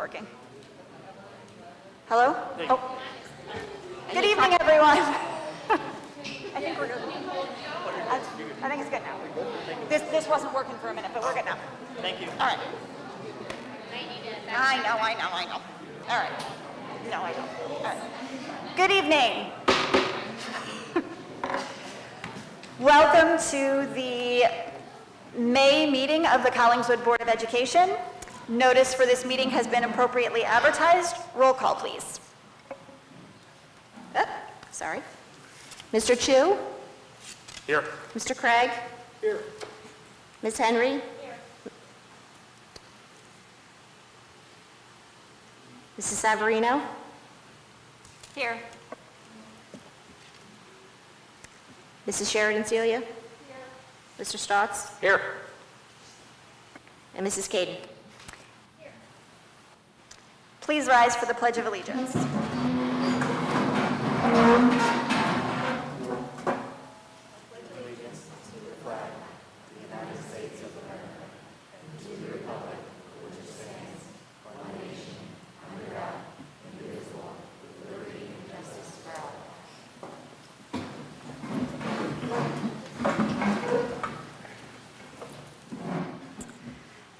working. Hello? Oh. Good evening, everyone. I think we're good. I think it's good now. This wasn't working for a minute, but we're good now. Thank you. All right. I know. All right. No, I don't. All right. Good evening. Welcome to the May meeting of the Collingswood Board of Education. Notice for this meeting has been appropriately advertised. Roll call, please. Sorry. Mr. Chu? Here. Mr. Craig? Here. Ms. Henry? Here. Mrs. Savarino? Here. Mrs. Sheridan Celia? Here. Mr. Stotts? Here. And Mrs. Caden? Here. Please rise for the Pledge of Allegiance.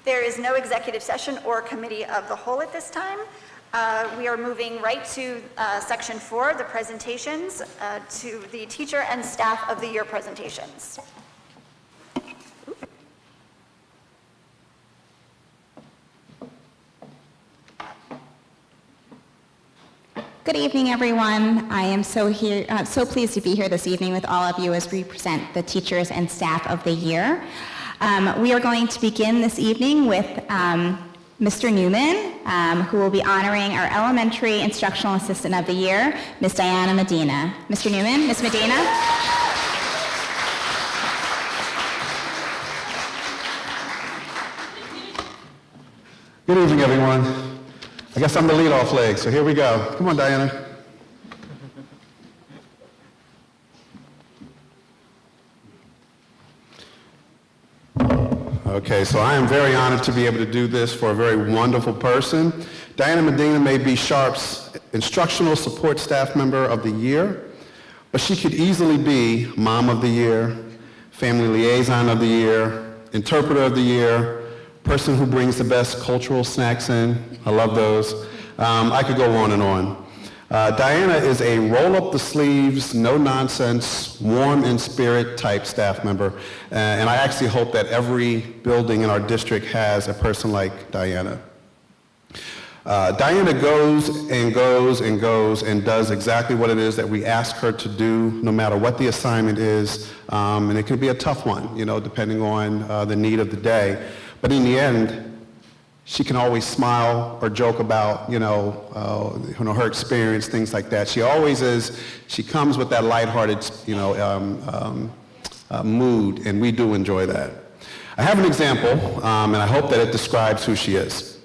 There is no executive session or committee of the whole at this time. We are moving right to section 4, the presentations, to the teacher and staff of the year presentations. Good evening, everyone. I am so pleased to be here this evening with all of you as we present the teachers and staff of the year. We are going to begin this evening with Mr. Newman, who will be honoring our Elementary Instructional Assistant of the Year, Ms. Diana Medina. Mr. Newman, Ms. Medina. Good evening, everyone. I guess I'm the lead-off leg, so here we go. Come on, Diana. Okay, so I am very honored to be able to do this for a very wonderful person. Diana Medina may be Sharp's Instructional Support Staff Member of the Year, but she could easily be Mom of the Year, Family Liaison of the Year, Interpreter of the Year, person who brings the best cultural snacks in. I love those. I could go on and on. Diana is a roll-up-the-sleeves, no-nonsense, warm-in-spirit type staff member, and I actually hope that every building in our district has a person like Diana. Diana goes and goes and goes and does exactly what it is that we ask her to do, no matter what the assignment is, and it can be a tough one, you know, depending on the need of the day. But in the end, she can always smile or joke about, her experience, things like that. She always is. She comes with that lighthearted, mood, and we do enjoy that. I have an example, and I hope that it describes who she is.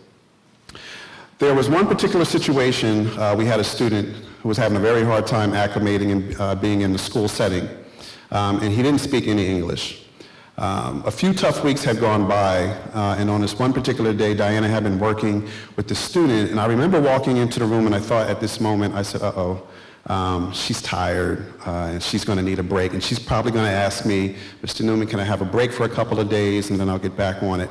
There was one particular situation. We had a student who was having a very hard time acclimating and being in the school setting, and he didn't speak any English. A few tough weeks had gone by, and on this one particular day, Diana had been working with the student, and I remember walking into the room, and I thought at this moment, I said, she's tired, and she's going to need a break, and she's probably going to ask me, Mr. Newman, can I have a break for a couple of days, and then I'll get back on it.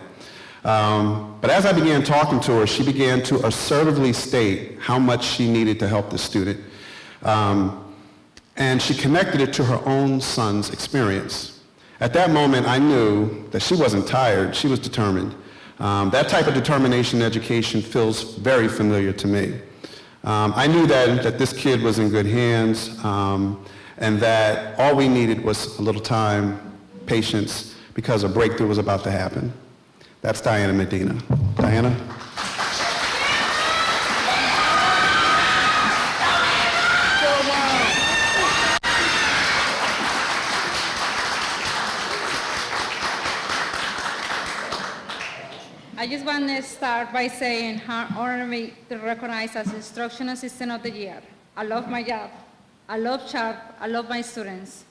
But as I began talking to her, she began to assertively state how much she needed to help the student, and she connected it to her own son's experience. At that moment, I knew that she wasn't tired, she was determined. That type of determination in education feels very familiar to me. I knew that this kid was in good hands, and that all we needed was a little time, patience, because a breakthrough was about to happen. That's Diana Medina. Diana? I just want to start by saying how honored me to recognize as Instructional Assistant of the Year. I love my job. I love Sharp. I love my students,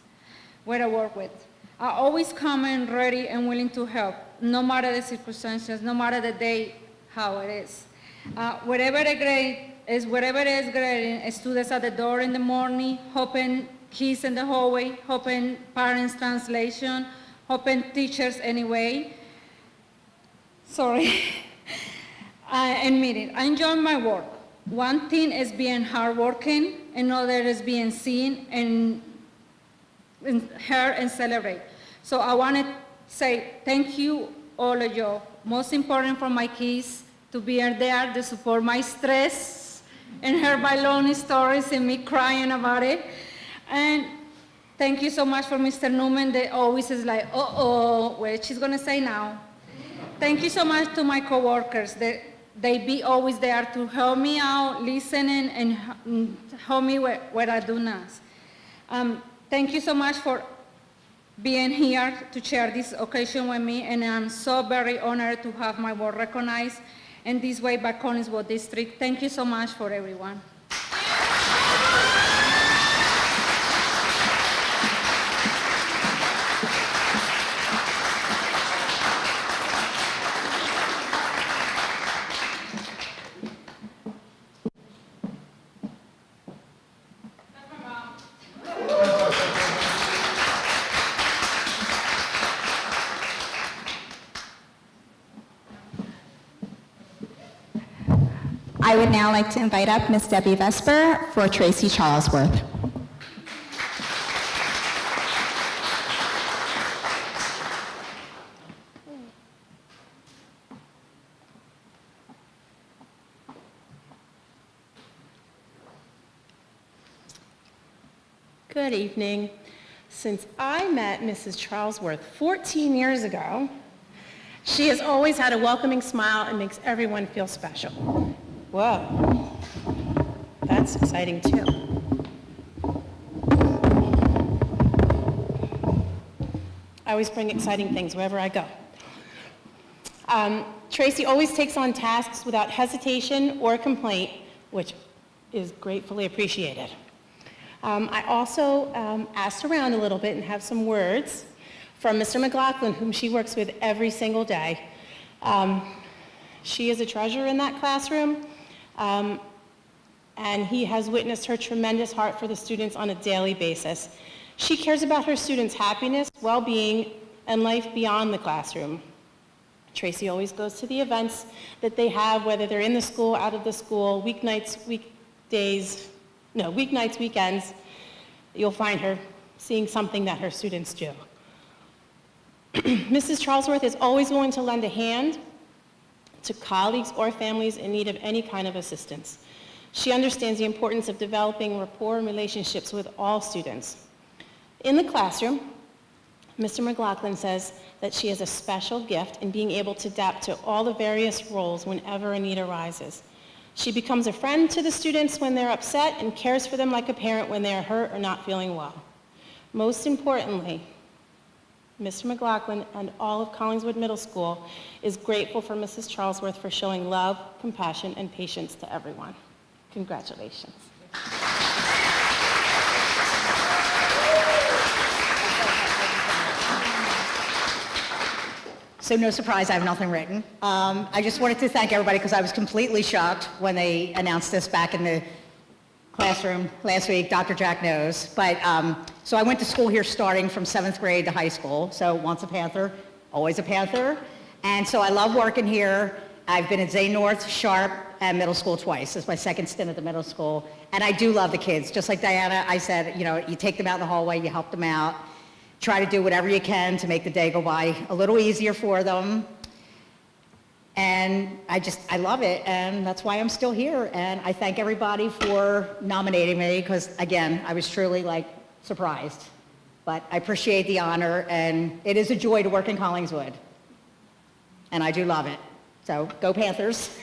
where I work with. I always come in ready and willing to help, no matter the circumstances, no matter the day, how it is. Wherever it is grading, students at the door in the morning, helping kids in the hallway, helping parents translation, helping teachers anyway. Sorry. And meeting. I enjoy my work. One thing is being hardworking, another is being seen and heard and celebrate. So I want to say thank you, all of you. Most important for my kids, to be there to support my stress and hear my lonely stories and me crying about it. And thank you so much for Mr. Newman that always is like, what she's gonna say now. Thank you so much to my coworkers that they be always there to help me out, listening and help me where I do not. Thank you so much for being here to share this occasion with me, and I'm so very honored to have my work recognized in this way by Collingswood District. Thank you so much for everyone. I would now like to invite up Ms. Debbie Vesper for Tracy Charlesworth. Good evening. Since I met Mrs. Charlesworth 14 years ago, she has always had a welcoming smile and makes everyone feel special. Whoa, that's exciting too. I always bring exciting things wherever I go. Tracy always takes on tasks without hesitation or complaint, which is gratefully appreciated. I also asked around a little bit and have some words from Mr. McLaughlin, whom she works with every single day. She is a treasure in that classroom, and he has witnessed her tremendous heart for the students on a daily basis. She cares about her students' happiness, well-being, and life beyond the classroom. Tracy always goes to the events that they have, whether they're in the school, out of the school, weeknights, weekends. You'll find her seeing something that her students do. Mrs. Charlesworth is always willing to lend a hand to colleagues or families in need of any kind of assistance. She understands the importance of developing rapport and relationships with all students. In the classroom, Mr. McLaughlin says that she has a special gift in being able to adapt to all the various roles whenever a need arises. She becomes a friend to the students when they're upset and cares for them like a parent when they are hurt or not feeling well. Most importantly, Mr. McLaughlin and all of Collingswood Middle School is grateful for Mrs. Charlesworth for showing love, compassion, and patience to everyone. Congratulations. So no surprise, I have nothing written. I just wanted to thank everybody because I was completely shocked when they announced this back in the classroom last week. Dr. Jack knows. But so I went to school here starting from 7th grade to high school. So once a Panther, always a Panther. And so I love working here. I've been at Zay North, Sharp, and middle school twice. This is my second stint at the middle school. And I do love the kids. Just like Diana, I said, you take them out in the hallway, you help them out. Try to do whatever you can to make the day go by a little easier for them. And I love it, and that's why I'm still here. And I thank everybody for nominating me, because again, I was truly surprised. But I appreciate the honor, and it is a joy to work in Collingswood. And I do love it. So go Panthers.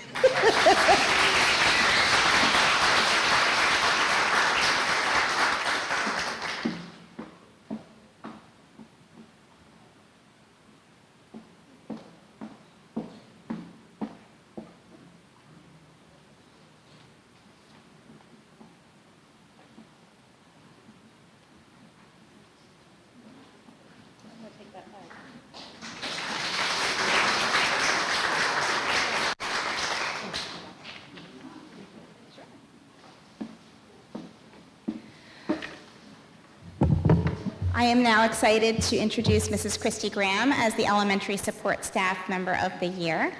I am now excited to introduce Mrs. Christy Graham as the Elementary Support Staff Member of the Year.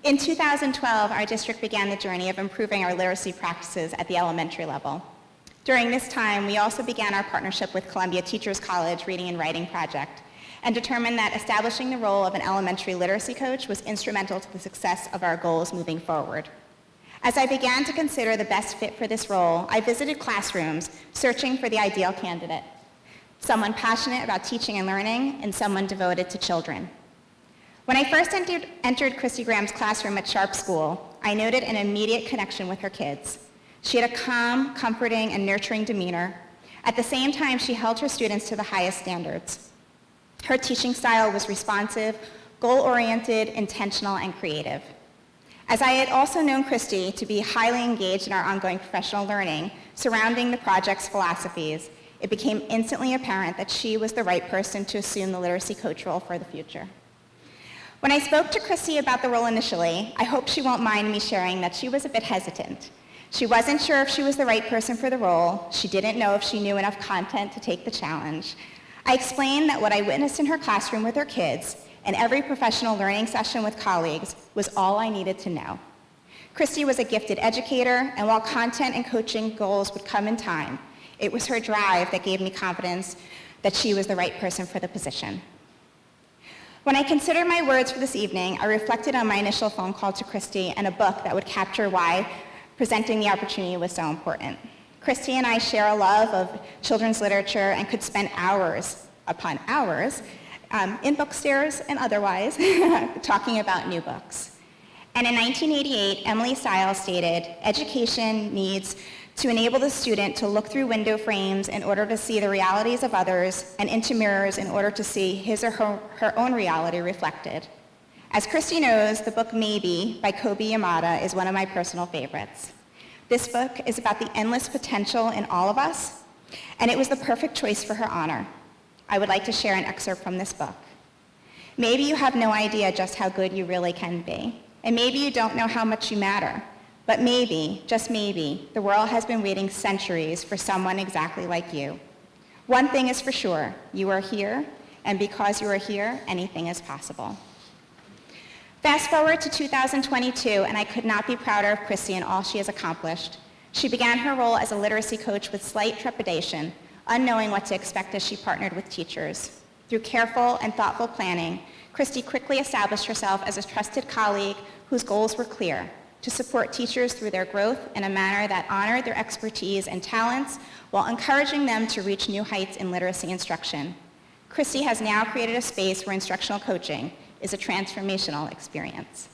In 2012, our district began the journey of improving our literacy practices at the elementary level. During this time, we also began our partnership with Columbia Teachers College Reading and Writing Project and determined that establishing the role of an elementary literacy coach was instrumental to the success of our goals moving forward. As I began to consider the best fit for this role, I visited classrooms searching for the ideal candidate, someone passionate about teaching and learning and someone devoted to children. When I first entered Christy Graham's classroom at Sharp School, I noted an immediate connection with her kids. She had a calm, comforting, and nurturing demeanor. At the same time, she held her students to the highest standards. Her teaching style was responsive, goal-oriented, intentional, and creative. As I had also known Christy to be highly engaged in our ongoing professional learning surrounding the project's philosophies, it became instantly apparent that she was the right person to assume the literacy coach role for the future. When I spoke to Christy about the role initially, I hope she won't mind me sharing that she was a bit hesitant. She wasn't sure if she was the right person for the role. She didn't know if she knew enough content to take the challenge. I explained that what I witnessed in her classroom with her kids and every professional learning session with colleagues was all I needed to know. Christy was a gifted educator, and while content and coaching goals would come in time, it was her drive that gave me confidence that she was the right person for the position. When I considered my words for this evening, I reflected on my initial phone call to Christy and a book that would capture why presenting the opportunity was so important. Christy and I share a love of children's literature and could spend hours upon hours in bookstores and otherwise talking about new books. And in 1988, Emily Stiles stated, "Education needs to enable the student to look through window frames in order to see the realities of others and into mirrors in order to see his or her own reality reflected." As Christy knows, the book Maybe by Kobe Yamada is one of my personal favorites. This book is about the endless potential in all of us, and it was the perfect choice for her honor. I would like to share an excerpt from this book. Maybe you have no idea just how good you really can be, and maybe you don't know how much you matter. But maybe, just maybe, the world has been waiting centuries for someone exactly like you. One thing is for sure, you are here, and because you are here, anything is possible. Fast forward to 2022, and I could not be prouder of Christy and all she has accomplished. She began her role as a literacy coach with slight trepidation, unknowing what to expect as she partnered with teachers. Through careful and thoughtful planning, Christy quickly established herself as a trusted colleague whose goals were clear: to support teachers through their growth in a manner that honored their expertise and talents while encouraging them to reach new heights in literacy instruction. Christy has now created a space where instructional coaching is a transformational experience.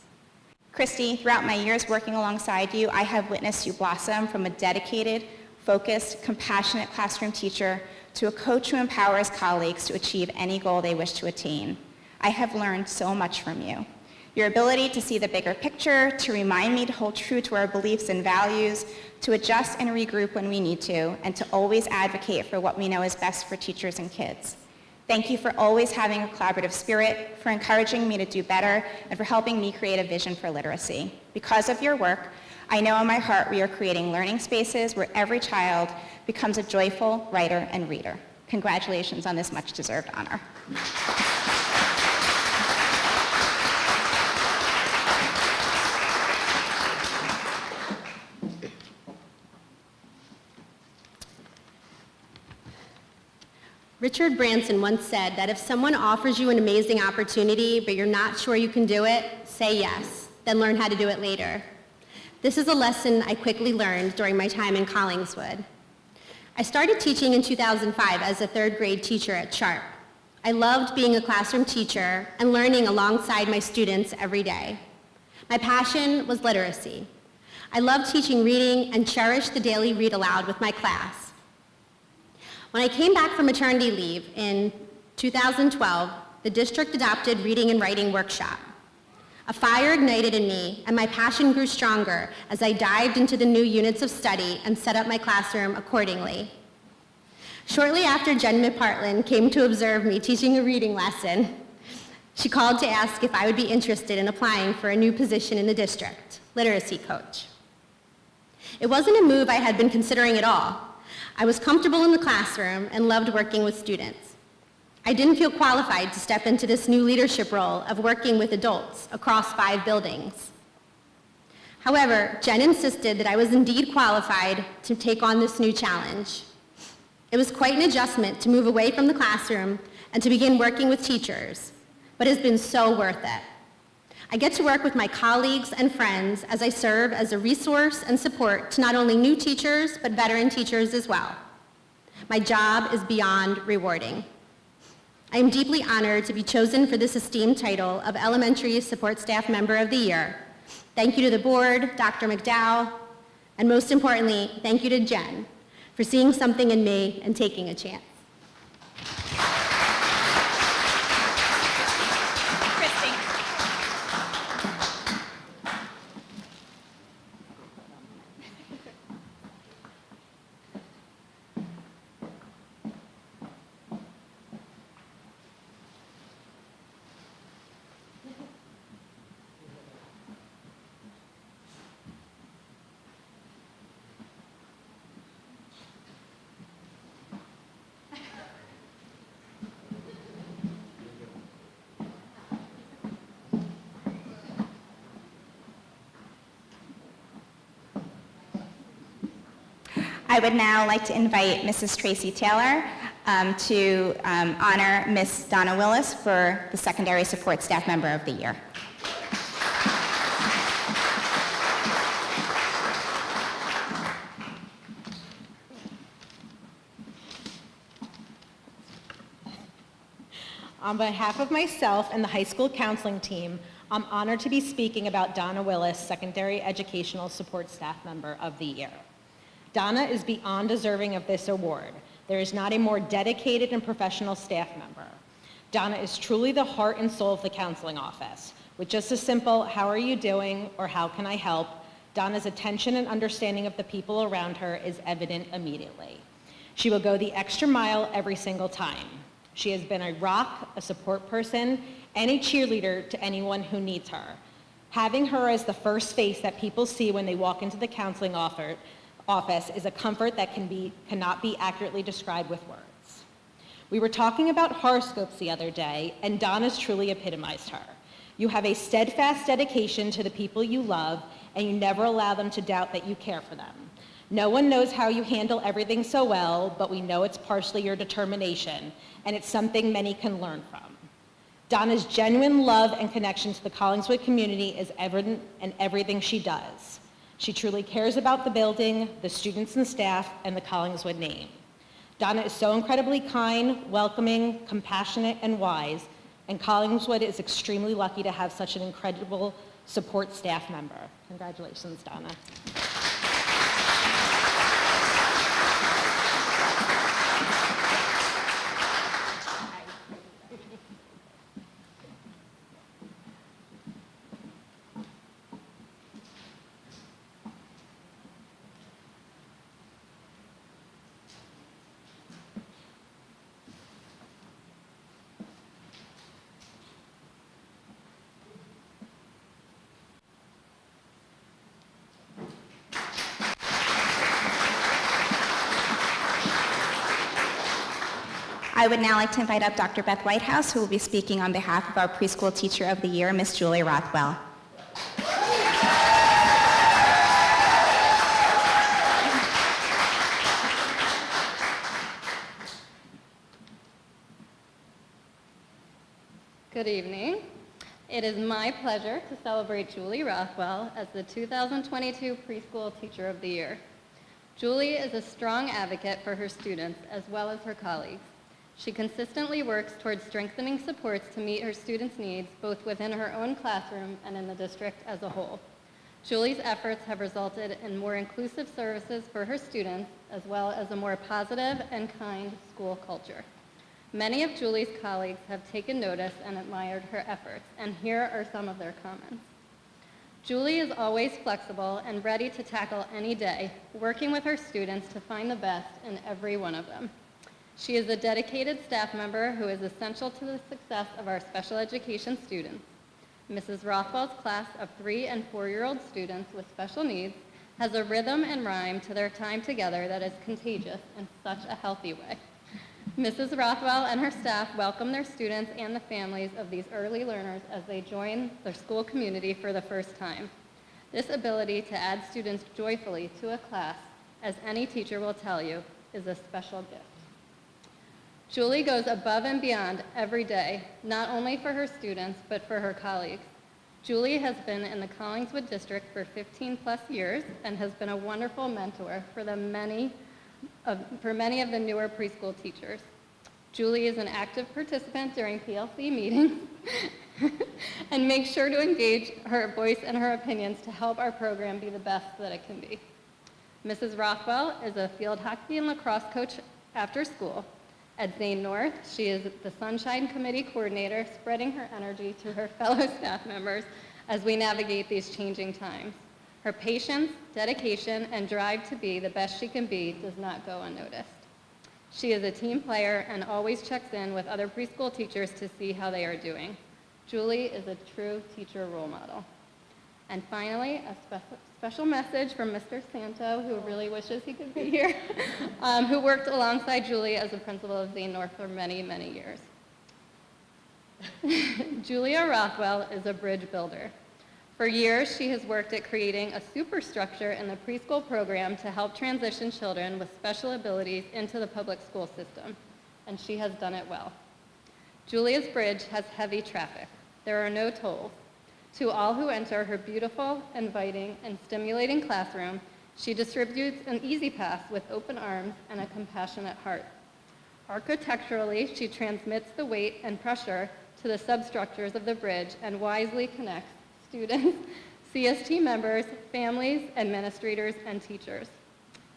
Christy, throughout my years working alongside you, I have witnessed you blossom from a dedicated, focused, compassionate classroom teacher to a coach who empowers colleagues to achieve any goal they wish to attain. I have learned so much from you. Your ability to see the bigger picture, to remind me to hold true to our beliefs and values, to adjust and regroup when we need to, and to always advocate for what we know is best for teachers and kids. Thank you for always having a collaborative spirit, for encouraging me to do better, and for helping me create a vision for literacy. Because of your work, I know in my heart we are creating learning spaces where every child becomes a joyful writer and reader. Congratulations on this much-deserved honor. Richard Branson once said that if someone offers you an amazing opportunity, but you're not sure you can do it, say yes, then learn how to do it later. This is a lesson I quickly learned during my time in Collingswood. I started teaching in 2005 as a third grade teacher at Sharp. I loved being a classroom teacher and learning alongside my students every day. My passion was literacy. I loved teaching reading and cherished the daily read aloud with my class. When I came back from maternity leave in 2012, the district adopted Reading and Writing Workshop. A fire ignited in me, and my passion grew stronger as I dived into the new units of study and set up my classroom accordingly. Shortly after Jen McPartland came to observe me teaching a reading lesson, She called to ask if I would be interested in applying for a new position in the district, literacy coach. It wasn't a move I had been considering at all. I was comfortable in the classroom and loved working with students. I didn't feel qualified to step into this new leadership role of working with adults across 5 buildings. However, Jen insisted that I was indeed qualified to take on this new challenge. It was quite an adjustment to move away from the classroom and to begin working with teachers, but it's been so worth it. I get to work with my colleagues and friends as I serve as a resource and support to not only new teachers, but veteran teachers as well. My job is beyond rewarding. I am deeply honored to be chosen for this esteemed title of Elementary Support Staff Member of the Year. Thank you to the board, Dr. McDowell, and most importantly, thank you to Jen for seeing something in me and taking a chance. I would now like to invite Mrs. Tracy Taylor to honor Miss Donna Willis for the Secondary Support Staff Member of the Year. On behalf of myself and the high school counseling team, I'm honored to be speaking about Donna Willis, Secondary Educational Support Staff Member of the Year. Donna is beyond deserving of this award. There is not a more dedicated and professional staff member. Donna is truly the heart and soul of the counseling office. With just a simple, "How are you doing?" or "How can I help?" Donna's attention and understanding of the people around her is evident immediately. She will go the extra mile every single time. She has been a rock, a support person, and a cheerleader to anyone who needs her. Having her as the first face that people see when they walk into the counseling office is a comfort that cannot be accurately described with words. We were talking about horoscopes the other day, and Donna's truly epitomized her. You have a steadfast dedication to the people you love, and you never allow them to doubt that you care for them. No one knows how you handle everything so well, but we know it's partially your determination, and it's something many can learn from. Donna's genuine love and connection to the Collingswood community is evident in everything she does. She truly cares about the building, the students and staff, and the Collingswood name. Donna is so incredibly kind, welcoming, compassionate, and wise, and Collingswood is extremely lucky to have such an incredible support staff member. Congratulations, Donna. I would now like to invite up Dr. Beth Whitehouse, who will be speaking on behalf of our Preschool Teacher of the Year, Miss Julie Rothwell. Good evening. It is my pleasure to celebrate Julie Rothwell as the 2022 Preschool Teacher of the Year. Julie is a strong advocate for her students as well as her colleagues. She consistently works towards strengthening supports to meet her students' needs both within her own classroom and in the district as a whole. Julie's efforts have resulted in more inclusive services for her students as well as a more positive and kind school culture. Many of Julie's colleagues have taken notice and admired her efforts, and here are some of their comments. Julie is always flexible and ready to tackle any day, working with her students to find the best in every one of them. She is a dedicated staff member who is essential to the success of our special education students. Mrs. Rothwell's class of 3- and 4-year-old students with special needs has a rhythm and rhyme to their time together that is contagious in such a healthy way. Mrs. Rothwell and her staff welcome their students and the families of these early learners as they join their school community for the first time. This ability to add students joyfully to a class, as any teacher will tell you, is a special gift. Julie goes above and beyond every day, not only for her students, but for her colleagues. Julie has been in the Collingswood district for 15 plus years and has been a wonderful mentor for many of the newer preschool teachers. Julie is an active participant during PLC meetings and makes sure to engage her voice and her opinions to help our program be the best that it can be. Mrs. Rothwell is a field hockey and lacrosse coach after school. At Zane North, she is the Sunshine Committee coordinator, spreading her energy to her fellow staff members as we navigate these changing times. Her patience, dedication, and drive to be the best she can be does not go unnoticed. She is a team player and always checks in with other preschool teachers to see how they are doing. Julie is a true teacher role model. And finally, a special message from Mr. Santo, who really wishes he could be here, who worked alongside Julie as the principal of Zane North for many, many years. Julia Rothwell is a bridge builder. For years, she has worked at creating a superstructure in the preschool program to help transition children with special abilities into the public school system, and she has done it well. Julia's bridge has heavy traffic. There are no tolls. To all who enter her beautiful, inviting, and stimulating classroom, she distributes an easy pass with open arms and a compassionate heart. Architecturally, she transmits the weight and pressure to the substructures of the bridge and wisely connects students, CST members, families, administrators, and teachers.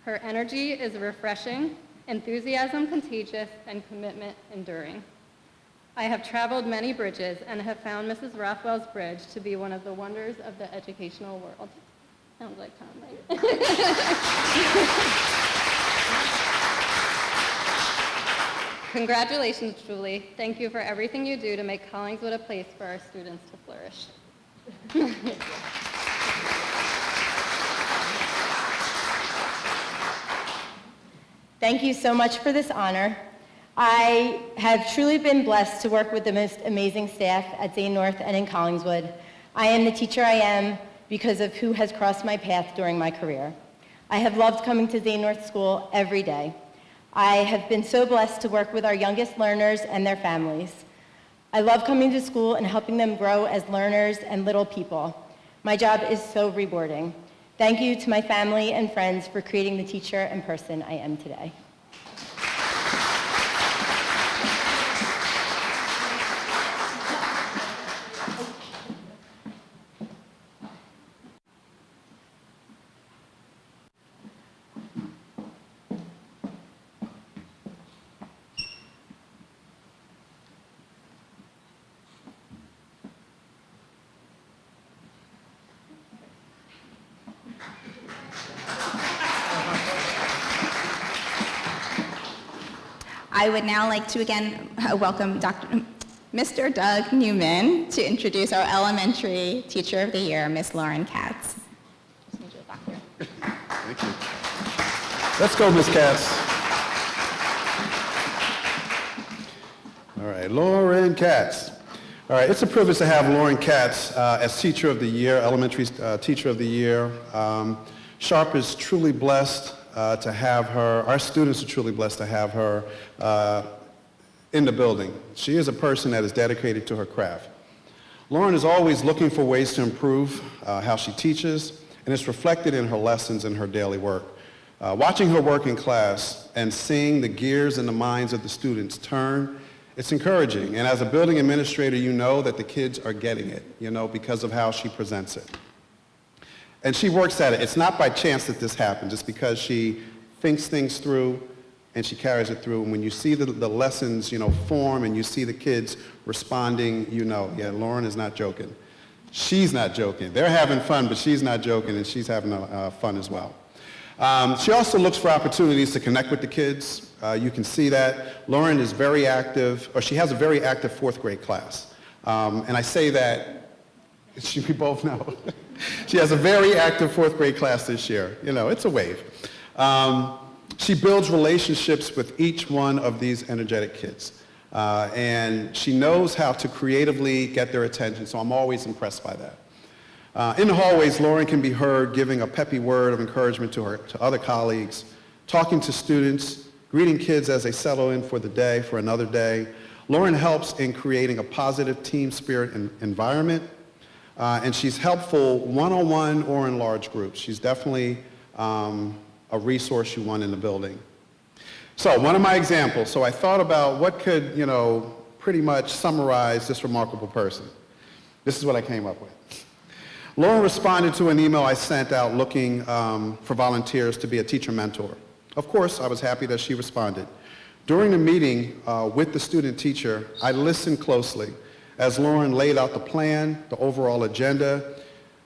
Her energy is refreshing, enthusiasm contagious, and commitment enduring. I have traveled many bridges and have found Mrs. Rothwell's bridge to be one of the wonders of the educational world. Sounds like Tom, right? Congratulations, Julie. Thank you for everything you do to make Collingswood a place for our students to flourish. Thank you so much for this honor. I have truly been blessed to work with the most amazing staff at Zane North and in Collingswood. I am the teacher I am because of who has crossed my path during my career. I have loved coming to Zane North School every day. I have been so blessed to work with our youngest learners and their families. I love coming to school and helping them grow as learners and little people. My job is so rewarding. Thank you to my family and friends for creating the teacher and person I am today. I would now like to again welcome Mr. Doug Newman to introduce our Elementary Teacher of the Year, Miss Lauren Katz. Thank you. Let's go, Ms. Katz. All right, Lauren Katz. All right, it's a privilege to have Lauren Katz as Teacher of the Year, Elementary Teacher of the Year. Sharp is truly blessed to have her. Our students are truly blessed to have her in the building. She is a person that is dedicated to her craft. Lauren is always looking for ways to improve how she teaches, and it's reflected in her lessons and her daily work. Watching her work in class and seeing the gears in the minds of the students turn, it's encouraging. And as a building administrator, you know that the kids are getting it, because of how she presents it. And she works at it. It's not by chance that this happens. It's because she thinks things through and she carries it through. And when you see the lessons, form and you see the kids responding, yeah, Lauren is not joking. She's not joking. They're having fun, but she's not joking, and she's having fun as well. She also looks for opportunities to connect with the kids, You can see that. Lauren is very active, or she has a very active fourth grade class. And I say that, we both know. She has a very active fourth grade class this year. You know, it's a wave. She builds relationships with each one of these energetic kids. And she knows how to creatively get their attention, so I'm always impressed by that. In the hallways, Lauren can be heard giving a peppy word of encouragement to other colleagues, talking to students, greeting kids as they settle in for the day, for another day. Lauren helps in creating a positive team spirit environment, and she's helpful one-on-one or in large groups. She's definitely a resource you want in the building. So one of my examples, so I thought about what could, pretty much summarize this remarkable person. This is what I came up with. Lauren responded to an email I sent out looking for volunteers to be a teacher mentor. Of course, I was happy that she responded. During the meeting with the student teacher, I listened closely as Lauren laid out the plan, the overall agenda.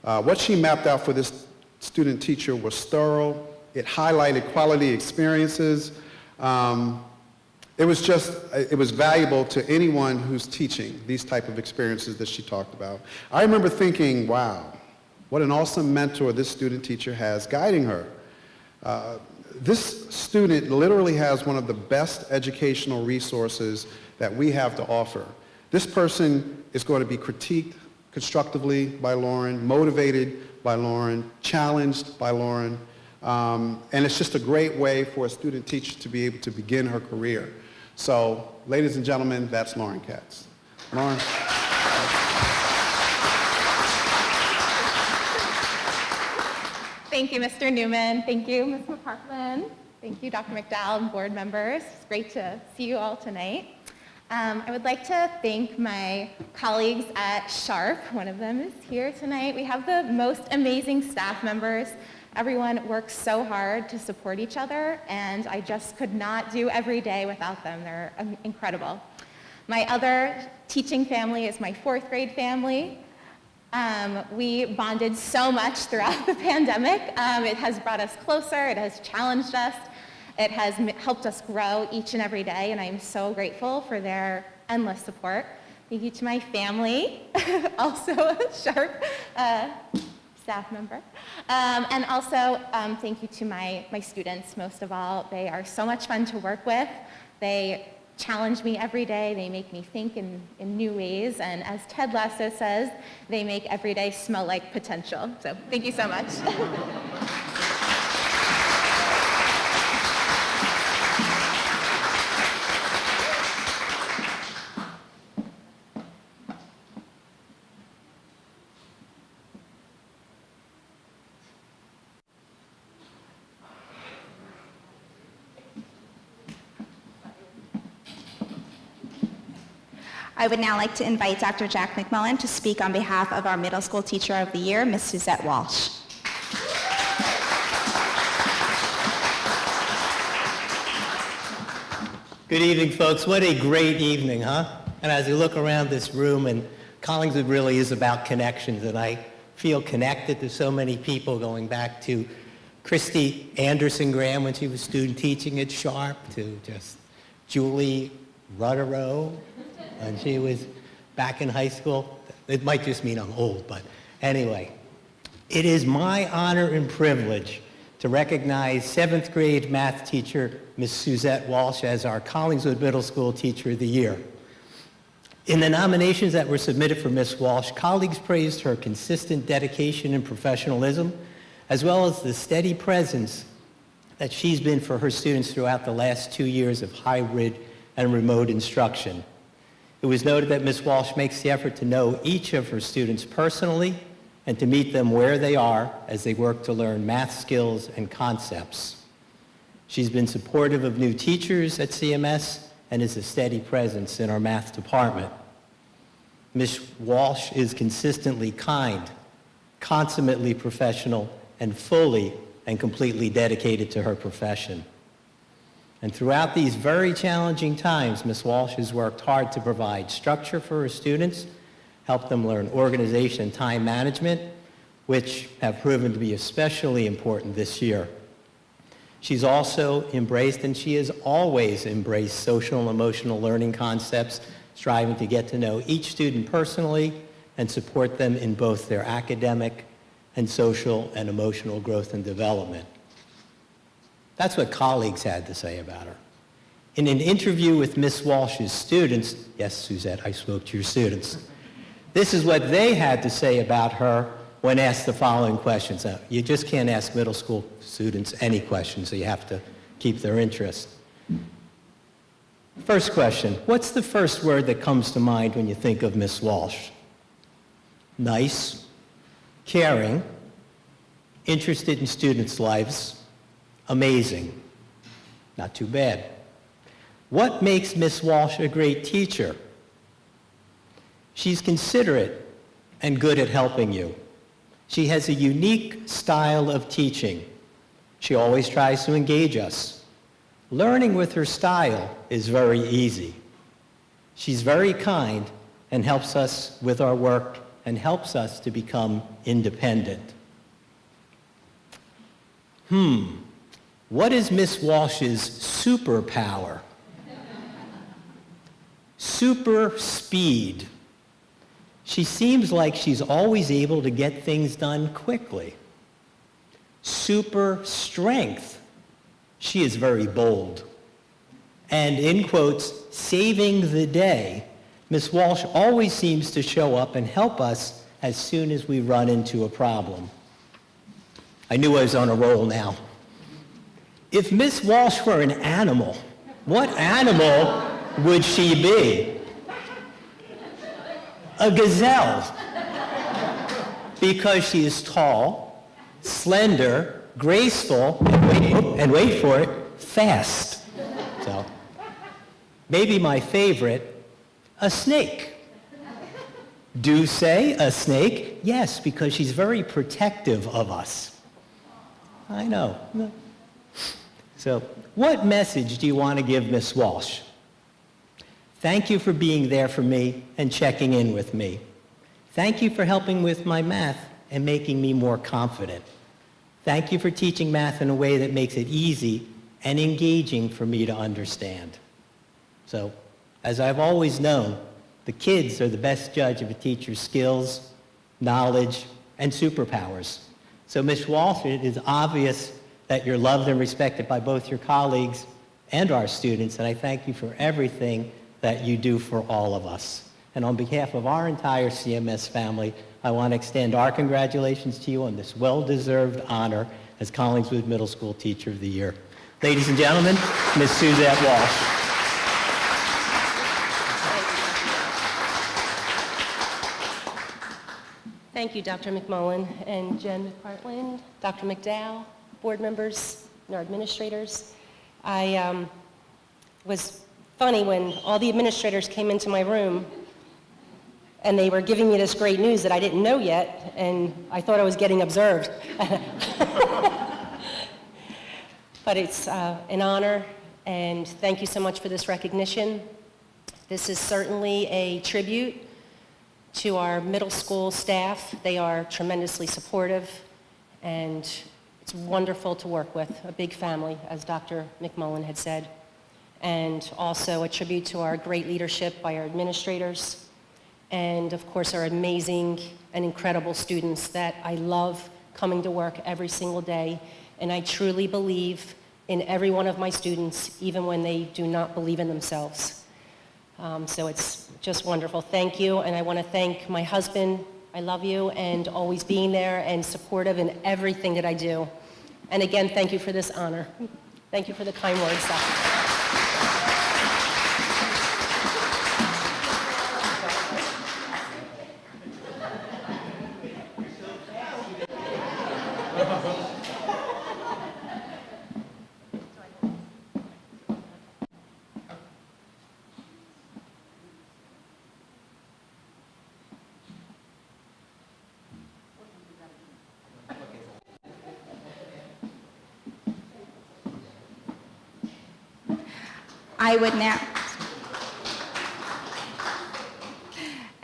What she mapped out for this student teacher was thorough. It highlighted quality experiences. It was valuable to anyone who's teaching these type of experiences that she talked about. I remember thinking, wow, what an awesome mentor this student teacher has guiding her. This student literally has one of the best educational resources that we have to offer. This person is going to be critiqued constructively by Lauren, motivated by Lauren, challenged by Lauren, and it's just a great way for a student teacher to be able to begin her career. So, ladies and gentlemen, that's Lauren Katz. Lauren. Thank you, Mr. Newman. Thank you, Ms. McPartland. Thank you, Dr. McDowell and board members. It's great to see you all tonight. I would like to thank my colleagues at Sharp. One of them is here tonight. We have the most amazing staff members. Everyone works so hard to support each other, and I just could not do every day without them. They're incredible. My other teaching family is my fourth grade family. We bonded so much throughout the pandemic. It has brought us closer. It has challenged us. It has helped us grow each and every day, and I am so grateful for their endless support. Thank you to my family, also a Sharp staff member. And also, thank you to my students, most of all. They are so much fun to work with. They challenge me every day. They make me think in new ways. And as Ted Lasso says, they make every day smell like potential. So thank you so much. I would now like to invite Dr. Jack McMullen to speak on behalf of our Middle School Teacher of the Year, Ms. Suzette Walsh. Good evening, folks. What a great evening, huh? And as you look around this room, and Collingswood really is about connections, and I feel connected to so many people, going back to Christy Anderson Graham when she was student teaching at Sharp, to just Julie Rutterow when she was back in high school. It might just mean I'm old, but anyway. It is my honor and privilege to recognize 7th grade math teacher Ms. Suzette Walsh as our Collingswood Middle School Teacher of the Year. In the nominations that were submitted for Ms. Walsh, colleagues praised her consistent dedication and professionalism, as well as the steady presence that she's been for her students throughout the last 2 years of hybrid and remote instruction. It was noted that Ms. Walsh makes the effort to know each of her students personally and to meet them where they are as they work to learn math skills and concepts. She's been supportive of new teachers at CMS and is a steady presence in our math department. Ms. Walsh is consistently kind, consummately professional, and fully and completely dedicated to her profession. And throughout these very challenging times, Ms. Walsh has worked hard to provide structure for her students, help them learn organization and time management, which have proven to be especially important this year. She's also embraced, and she has always embraced, social and emotional learning concepts, striving to get to know each student personally and support them in both their academic and social and emotional growth and development. That's what colleagues had to say about her. In an interview with Miss Walsh's students, yes, Suzette, I spoke to your students, this is what they had to say about her when asked the following questions. Now, you just can't ask middle school students any questions, so you have to keep their interest. First question, what's the first word that comes to mind when you think of Miss Walsh? Nice, caring, interested in students' lives, amazing, not too bad. What makes Miss Walsh a great teacher? She's considerate and good at helping you. She has a unique style of teaching. She always tries to engage us. Learning with her style is very easy. She's very kind and helps us with our work and helps us to become independent. What is Miss Walsh's superpower? Super speed. She seems like she's always able to get things done quickly. Super strength. She is very bold. And in quotes, saving the day, Miss Walsh always seems to show up and help us as soon as we run into a problem. I knew I was on a roll now. If Miss Walsh were an animal, what animal would she be? A gazelle, because she is tall, slender, graceful, and wait for it, fast. So, maybe my favorite, a snake. Do say a snake? Yes, because she's very protective of us. I know. So, what message do you want to give Miss Walsh? Thank you for being there for me and checking in with me. Thank you for helping with my math and making me more confident. Thank you for teaching math in a way that makes it easy and engaging for me to understand. So, as I've always known, the kids are the best judge of a teacher's skills, knowledge, and superpowers. So, Ms. Walsh, it is obvious that you're loved and respected by both your colleagues and our students, and I thank you for everything that you do for all of us. And on behalf of our entire CMS family, I want to extend our congratulations to you on this well-deserved honor as Collingswood Middle School Teacher of the Year. Ladies and gentlemen, Ms. Suzette Walsh. Thank you, Dr. McMullen and Jen McPartland, Dr. McDowell, board members, and our administrators. Was funny when all the administrators came into my room and they were giving me this great news that I didn't know yet, and I thought I was getting observed. But it's an honor, and thank you so much for this recognition. This is certainly a tribute to our middle school staff. They are tremendously supportive, and it's wonderful to work with, a big family, as Dr. McMullen had said. And also a tribute to our great leadership by our administrators, and of course our amazing and incredible students that I love coming to work every single day. And I truly believe in every one of my students, even when they do not believe in themselves. So it's just wonderful. Thank you, and I want to thank my husband. I love you, and always being there and supportive in everything that I do. And again, thank you for this honor. Thank you for the kind words, Dr.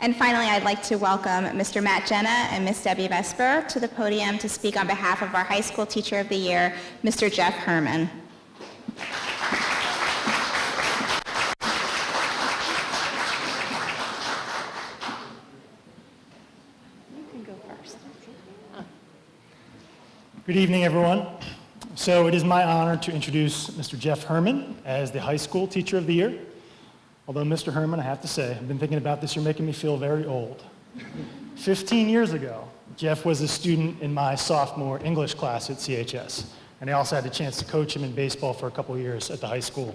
And finally, I'd like to welcome Mr. Matt Jenna and Miss Debbie Vesper to the podium to speak on behalf of our High School Teacher of the Year, Mr. Jeff Herman. Good evening, everyone. So it is my honor to introduce Mr. Jeff Herman as the High School Teacher of the Year. Although, Mr. Herman, I have to say, I've been thinking about this, you're making me feel very old. 15 years ago, Jeff was a student in my sophomore English class at CHS, and I also had the chance to coach him in baseball for a couple of years at the high school.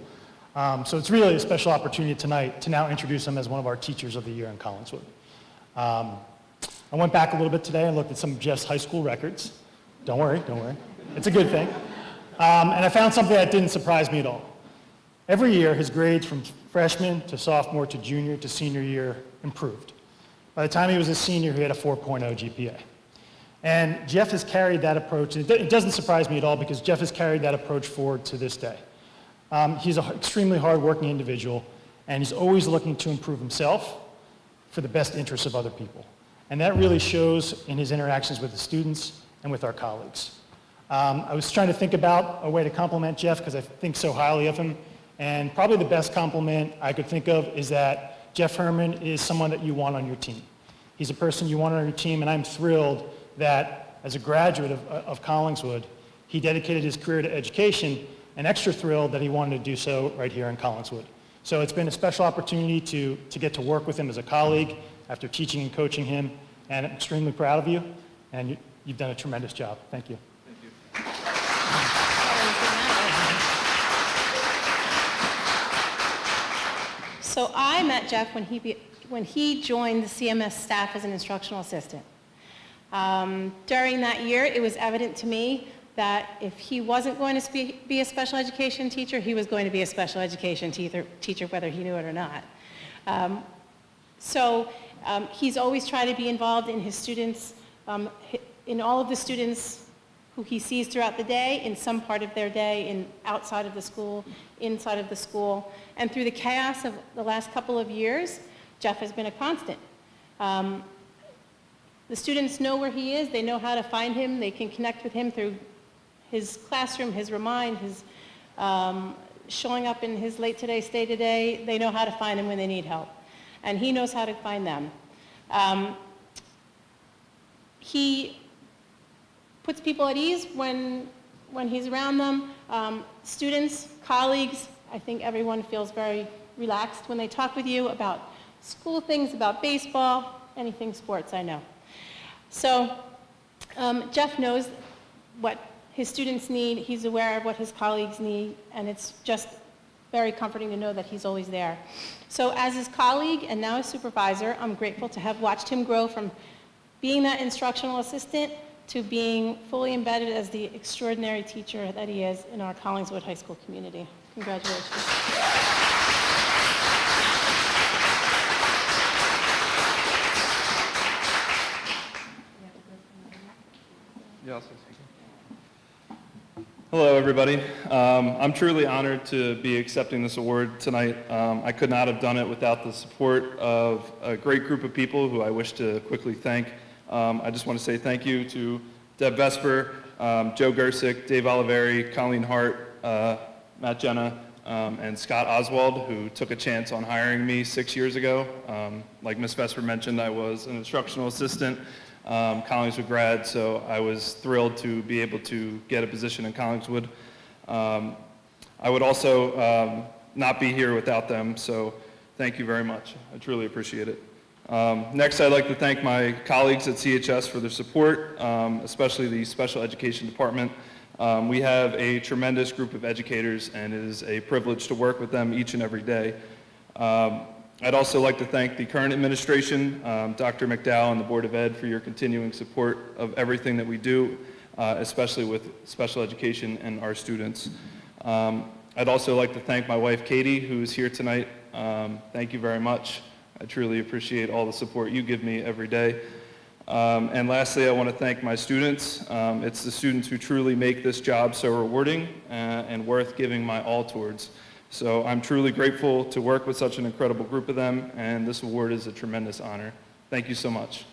So it's really a special opportunity tonight to now introduce him as one of our Teachers of the Year in Collingswood. I went back a little bit today and looked at some of Jeff's high school records. Don't worry. It's a good thing. And I found something that didn't surprise me at all. Every year, his grades from freshman to sophomore to junior to senior year improved. By the time he was a senior, he had a 4.0 GPA. And Jeff has carried that approach. It doesn't surprise me at all because Jeff has carried that approach forward to this day. He's an extremely hardworking individual, and he's always looking to improve himself for the best interests of other people. And that really shows in his interactions with the students and with our colleagues. I was trying to think about a way to compliment Jeff because I think so highly of him. And probably the best compliment I could think of is that Jeff Herman is someone that you want on your team. He's a person you want on your team, and I'm thrilled that as a graduate of Collingswood, he dedicated his career to education, and extra thrilled that he wanted to do so right here in Collingswood. So it's been a special opportunity to get to work with him as a colleague after teaching and coaching him, and I'm extremely proud of you, and you've done a tremendous job. Thank you. So I met Jeff when he joined the CMS staff as an instructional assistant. During that year, it was evident to me that if he wasn't going to be a special education teacher, he was going to be a special education teacher whether he knew it or not. He's always tried to be involved in his students, in all of the students who he sees throughout the day, in some part of their day, outside of the school, inside of the school. And through the chaos of the last couple of years, Jeff has been a constant. The students know where he is, they know how to find him, they can connect with him through his classroom, his remind, his showing up in his late today, stay today. They know how to find him when they need help. And he knows how to find them. He puts people at ease when he's around them. Students, colleagues, I think everyone feels very relaxed when they talk with you about school things, about baseball, anything sports, I know. So Jeff knows what his students need, he's aware of what his colleagues need, and it's just very comforting to know that he's always there. So as his colleague and now his supervisor, I'm grateful to have watched him grow from being that instructional assistant to being fully embedded as the extraordinary teacher that he is in our Collingswood High School community. Congratulations. Hello, everybody. I'm truly honored to be accepting this award tonight. I could not have done it without the support of a great group of people who I wish to quickly thank. I just want to say thank you to Deb Vesper, Joe Gersick, Dave Oliveri, Colleen Hart, Matt Jenna, and Scott Oswald, who took a chance on hiring me 6 years ago. Like Ms. Vesper mentioned, I was an instructional assistant, Collingswood grad, so I was thrilled to be able to get a position in Collingswood. I would also not be here without them, so thank you very much. I truly appreciate it. Next, I'd like to thank my colleagues at CHS for their support, especially the special education department. We have a tremendous group of educators, and it is a privilege to work with them each and every day. I'd also like to thank the current administration, Dr. McDowell and the Board of Ed for your continuing support of everything that we do, especially with special education and our students. I'd also like to thank my wife, Katie, who is here tonight. Thank you very much. I truly appreciate all the support you give me every day. And lastly, I want to thank my students. It's the students who truly make this job so rewarding and worth giving my all towards. So I'm truly grateful to work with such an incredible group of them, and this award is a tremendous honor. Thank you so much.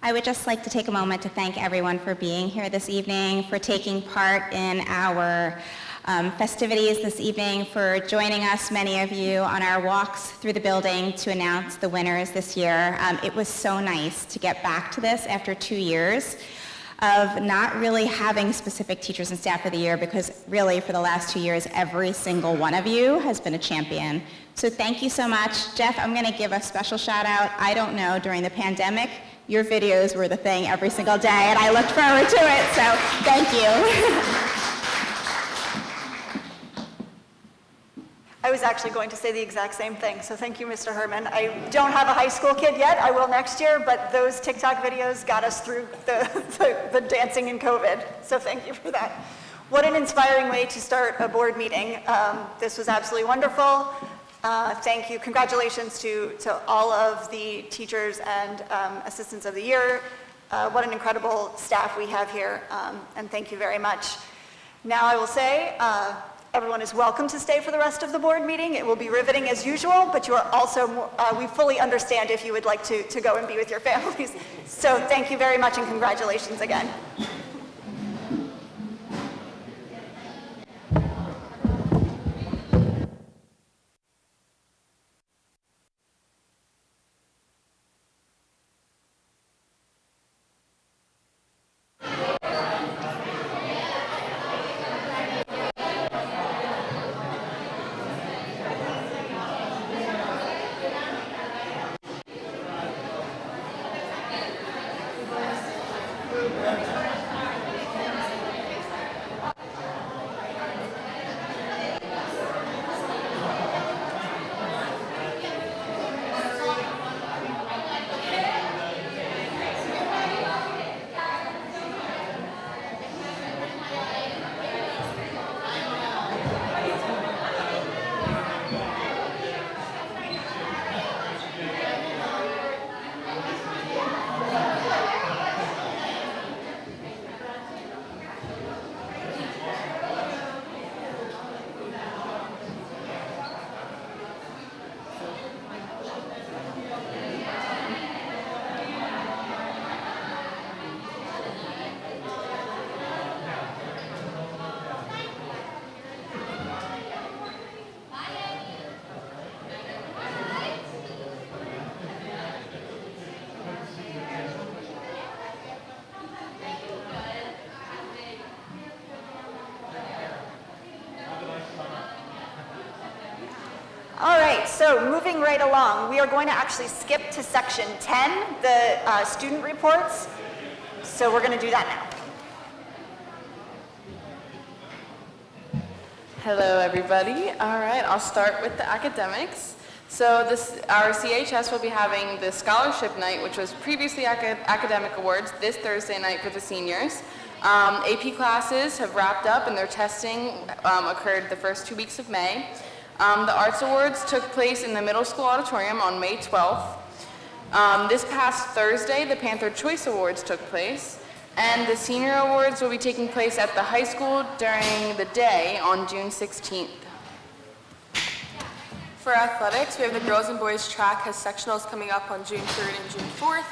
I would just like to take a moment to thank everyone for being here this evening, for taking part in our festivities this evening, for joining us, many of you, on our walks through the building to announce the winners this year. It was so nice to get back to this after 2 years of not really having specific teachers and staff of the year, because really for the last 2 years, every single one of you has been a champion. So thank you so much. Jeff, I'm gonna give a special shout out. I don't know, during the pandemic, your videos were the thing every single day, and I looked forward to it, so thank you. I was actually going to say the exact same thing, so thank you, Mr. Herman. I don't have a high school kid yet, I will next year, but those TikTok videos got us through the dancing in COVID, so thank you for that. What an inspiring way to start a board meeting. This was absolutely wonderful. Thank you. Congratulations to all of the teachers and assistants of the year. What an incredible staff we have here, and thank you very much. Now I will say, everyone is welcome to stay for the rest of the board meeting. It will be riveting as usual, but you are also, we fully understand if you would like to go and be with your families. So thank you very much and congratulations again. All right, so moving right along, we are going to actually skip to section 10, the student reports. So we're going to do that now. Hello, everybody. All right, I'll start with the academics. So our CHS will be having the scholarship night, which was previously academic awards, this Thursday night for the seniors. AP classes have wrapped up and their testing occurred the first 2 weeks of May. The Arts Awards took place in the middle school auditorium on May 12th. This past Thursday, the Panther Choice Awards took place, and the Senior Awards will be taking place at the high school during the day on June 16th. For athletics, we have the girls and boys track has sectionals coming up on June 3rd and June 4th.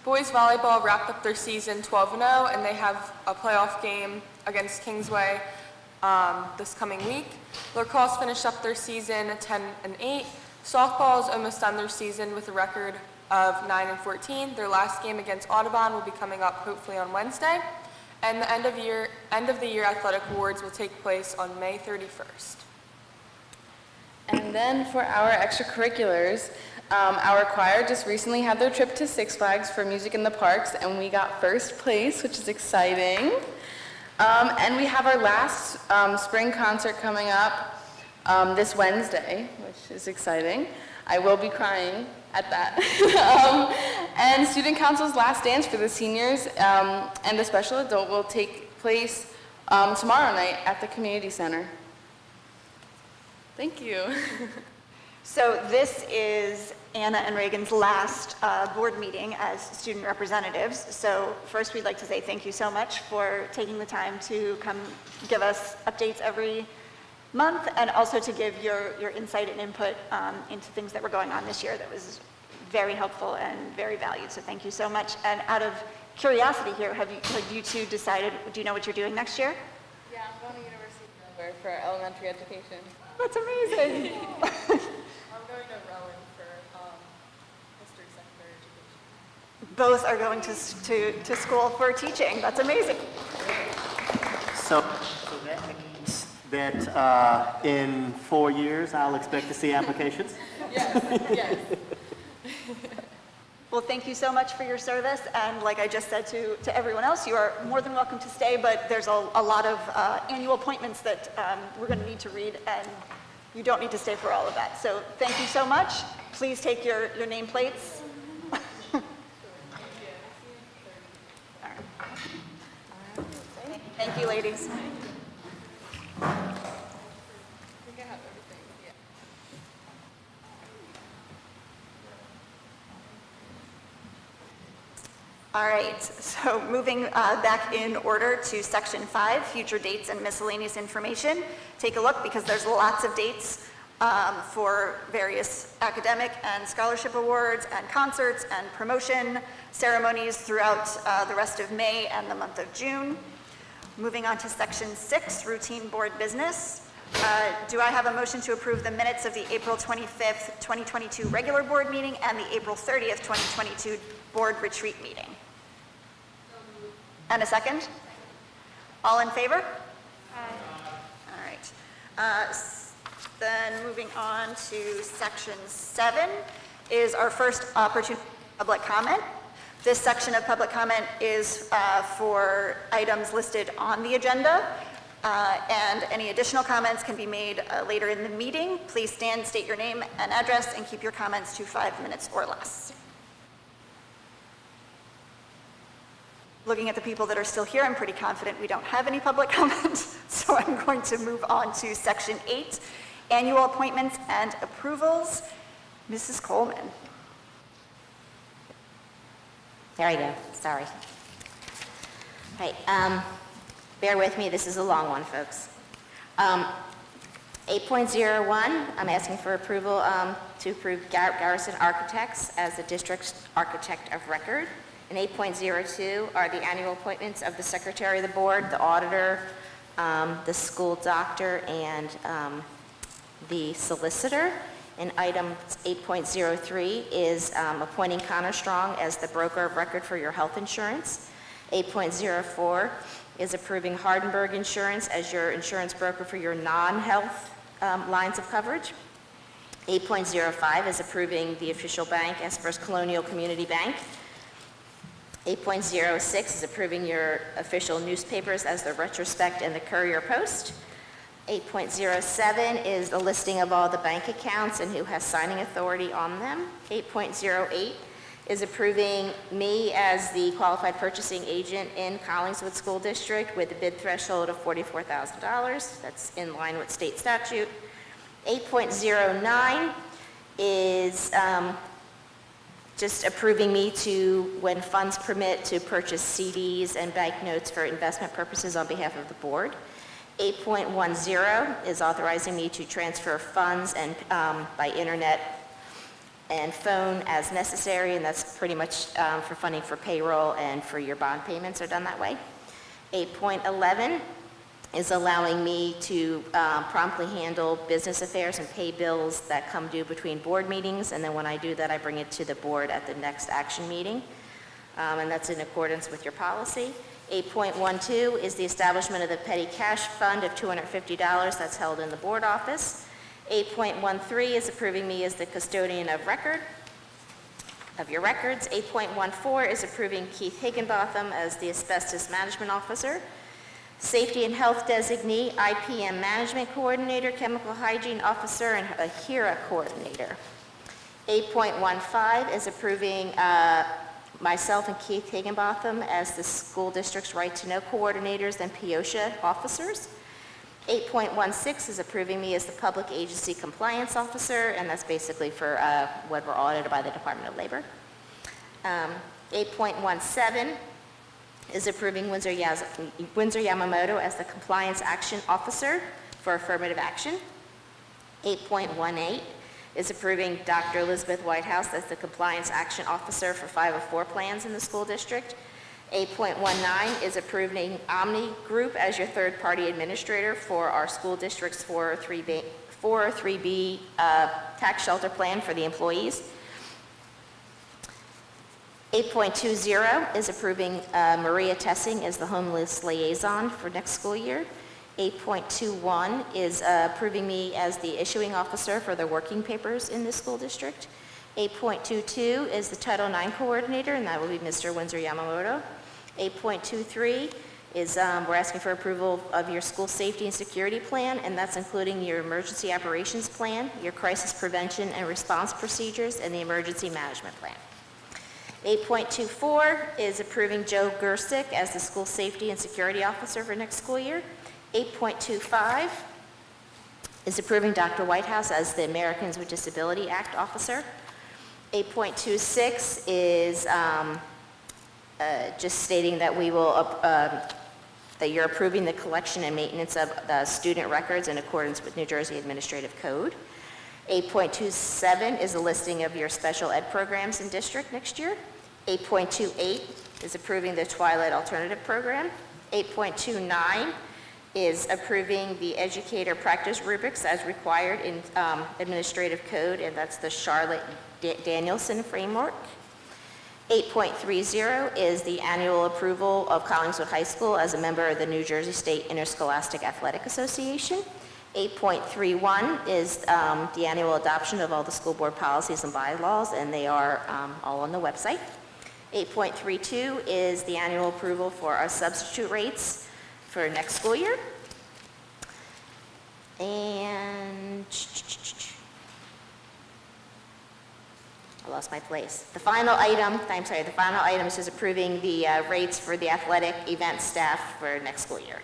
Boys volleyball wrapped up their season 12-0, and they have a playoff game against Kingsway this coming week. Lacrosse finished up their season 10-8. Softball is almost done their season with a record of 9-14. Their last game against Audubon will be coming up hopefully on Wednesday. And the end of the year athletic awards will take place on May 31st. And then for our extracurriculars, Our choir just recently had their trip to Six Flags for Music in the Parks, and we got first place, which is exciting. And we have our last spring concert coming up this Wednesday, which is exciting. I will be crying at that. And Student Council's last dance for the seniors and the special adult will take place tomorrow night at the community center. Thank you. So this is Anna and Reagan's last board meeting as student representatives. So first we'd like to say thank you so much for taking the time to come give us updates every month and also to give your insight and input into things that were going on this year. That was very helpful and very valued. So thank you so much. And out of curiosity here, have you two decided, do you know what you're doing next year? Yeah, I'm going to University of Delaware for elementary education. That's amazing. I'm going to Rowan for history secondary education. Both are going to school for teaching. That's amazing. So that means that in 4 years, I'll expect to see applications? Yes. Well, thank you so much for your service, and like I just said to everyone else, you are more than welcome to stay, but there's a lot of annual appointments that we're going to need to read, and you don't need to stay for all of that. So thank you so much. Please take your name plates. Thank you, ladies. All right, so moving back in order to section 5, future dates and miscellaneous information. Take a look because there's lots of dates for various academic and scholarship awards and concerts and promotion ceremonies throughout the rest of May and the month of June. Moving on to section 6, routine board business. Do I have a motion to approve the minutes of the April 25th, 2022 regular board meeting and the April 30th, 2022 board retreat meeting? And a second? All in favor? Aye. All right. Then moving on to section 7 is our first opportunity for public comment. This section of public comment is for items listed on the agenda, and any additional comments can be made later in the meeting. Please stand, state your name and address, and keep your comments to 5 minutes or less. Looking at the people that are still here, I'm pretty confident we don't have any public comment, so I'm going to move on to section 8, annual appointments and approvals. Mrs. Coleman. There I go, sorry. All right, bear with me, this is a long one, folks. 8.01, I'm asking for approval to approve Garrison Architects as the district's architect of record. And 8.02 are the annual appointments of the secretary of the board, the auditor, the school doctor, and the solicitor. And item 8.03 is appointing Connor Strong as the broker of record for your health insurance. 8.04 is approving Hardenberg Insurance as your insurance broker for your non-health lines of coverage. 8.05 is approving the official bank as First Colonial Community Bank. 8.06 is approving your official newspapers as the Retrospect and the Courier Post. 8.07 is the listing of all the bank accounts and who has signing authority on them. 8.08 is approving me as the qualified purchasing agent in Collingswood School District with a bid threshold of $44,000. That's in line with state statute. 8.09 is just approving me to, when funds permit, to purchase CDs and banknotes for investment purposes on behalf of the board. 8.10 is authorizing me to transfer funds and by internet and phone as necessary, and that's pretty much for funding for payroll and for your bond payments are done that way. 8.11 is allowing me to promptly handle business affairs and pay bills that come due between board meetings, and then when I do that, I bring it to the board at the next action meeting, and that's in accordance with your policy. 8.12 is the establishment of the petty cash fund of $250 that's held in the board office. 8.13 is approving me as the custodian of your records. 8.14 is approving Keith Higginbotham as the asbestos management officer. Safety and health designee, IPM management coordinator, chemical hygiene officer, and a HERA coordinator. 8.15 is approving myself and Keith Higginbotham as the school district's right-to-know coordinators and POSHA officers. 8.16 is approving me as the public agency compliance officer, and that's basically for when we're audited by the Department of Labor. 8.17 is approving Windsor Yamamoto as the compliance action officer for affirmative action. 8.18 is approving Dr. Elizabeth Whitehouse as the compliance action officer for 504 plans in the school district. 8.19 is approving Omni Group as your third-party administrator for our school district's 403B tax shelter plan for the employees. 8.20 is approving Maria Tessing as the homeless liaison for next school year. 8.21 is approving me as the issuing officer for the working papers in this school district. 8.22 is the Title IX coordinator, and that will be Mr. Windsor Yamamoto. 8.23 is we're asking for approval of your school safety and security plan, and that's including your emergency operations plan, your crisis prevention and response procedures, and the emergency management plan. 8.24 is approving Joe Gersick as the school safety and security officer for next school year. 8.25 is approving Dr. Whitehouse as the Americans with Disability Act officer. 8.26 is just stating that we will, that you're approving the collection and maintenance of the student records in accordance with New Jersey Administrative Code. 8.27 is a listing of your special ed programs in district next year. 8.28 is approving the Twilight Alternative Program. 8.29 is approving the educator practice rubrics as required in Administrative Code, and that's the Charlotte Danielson framework. 8.30 is the annual approval of Collingswood High School as a member of the New Jersey State Interscholastic Athletic Association. 8.31 is the annual adoption of all the school board policies and bylaws, and they are all on the website. 8.32 is the annual approval for our substitute rates for next school year. And I lost my place. The final item is just approving the rates for the athletic event staff for next school year.